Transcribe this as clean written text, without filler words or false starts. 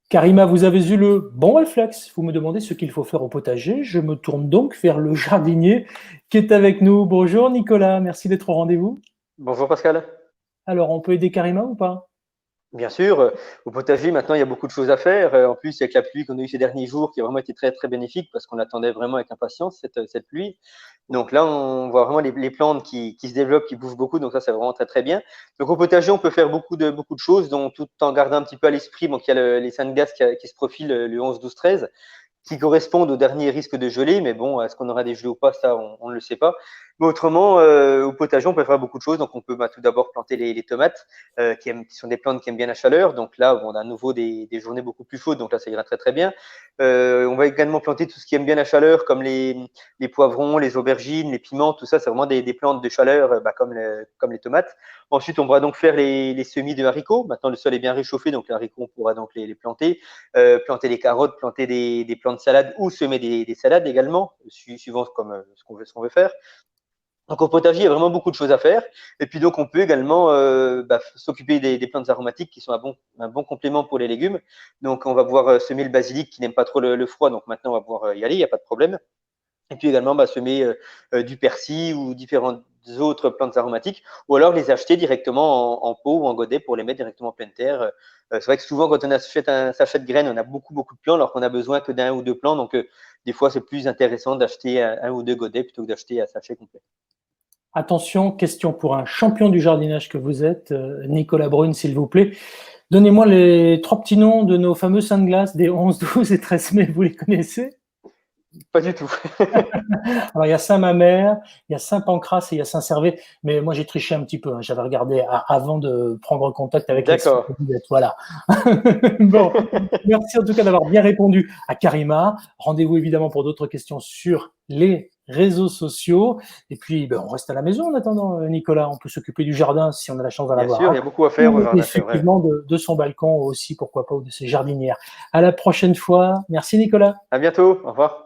Karima, vous avez eu le bon réflexe. Vous me demandez ce qu'il faut faire au potager. Je me tourne donc vers le jardinier qui est avec nous. Bonjour Nicolas, merci d'être au rendez-vous. Bonjour Pascal. Alors, on peut aider Karima ou pas? Bien sûr, au potager, maintenant, il y a beaucoup de choses à faire. En plus, avec la pluie qu'on a eue ces derniers jours, qui a vraiment été très, très bénéfique parce qu'on attendait vraiment avec impatience cette pluie. Donc là, on voit vraiment les plantes qui se développent, qui bougent beaucoup. Donc ça, c'est vraiment très, très bien. Donc au potager, on peut faire beaucoup de choses, dont tout en gardant un petit peu à l'esprit. Donc il y a les saints de glace qui se profilent le 11, 12, 13, qui correspondent au dernier risque de gelée. Mais bon, est-ce qu'on aura des gelées ou pas, ça, on ne le sait pas. Mais autrement, au potager, on peut faire beaucoup de choses. Donc, on peut tout d'abord planter les tomates, qui sont des plantes qui aiment bien la chaleur. Donc là, on a à nouveau des journées beaucoup plus chaudes. Donc là, ça ira très, très bien. On va également planter tout ce qui aime bien la chaleur, comme les poivrons, les aubergines, les piments. Tout ça, c'est vraiment des plantes de chaleur, comme les tomates. Ensuite, on va donc faire les semis de haricots. Maintenant, le sol est bien réchauffé. Donc, les haricots, on pourra donc les planter. Planter des carottes, planter des plants de salade ou semer des salades également, suivant ce qu'on veut faire. Donc au potager, il y a vraiment beaucoup de choses à faire. Et puis donc on peut également s'occuper des plantes aromatiques qui sont un bon complément pour les légumes. Donc on va pouvoir semer le basilic qui n'aime pas trop le froid. Donc maintenant on va pouvoir y aller, il n'y a pas de problème. Et puis également semer du persil ou différentes autres plantes aromatiques, ou alors les acheter directement en pot ou en godet pour les mettre directement en pleine terre. C'est vrai que souvent quand on achète un sachet de graines, on a beaucoup de plants alors qu'on a besoin que d'un ou deux plants. Donc des fois c'est plus intéressant d'acheter un ou deux godets plutôt que d'acheter un sachet complet. Attention, question pour un champion du jardinage que vous êtes, Nicolas Brune, s'il vous plaît. Donnez-moi les 3 petits noms de nos fameux saints de glace des 11, 12 et 13 mai. Vous les connaissez? Pas du tout. Alors, il y a Saint-Mamère, il y a Saint-Pancras et il y a Saint-Servais. Mais moi, j'ai triché un petit peu. Hein. J'avais regardé avant de prendre contact avec les sites. D'accord. Voilà. Bon, merci en tout cas d'avoir bien répondu à Karima. Rendez-vous évidemment pour d'autres questions sur les réseaux sociaux. Et puis, on reste à la maison en attendant, Nicolas. On peut s'occuper du jardin si on a la chance d'en Bien avoir sûr, un. il y a beaucoup à faire au Ou jardin, c'est vrai. effectivement de son balcon aussi, pourquoi pas, ou de ses jardinières. À la prochaine fois. Merci, Nicolas. À bientôt. Au revoir.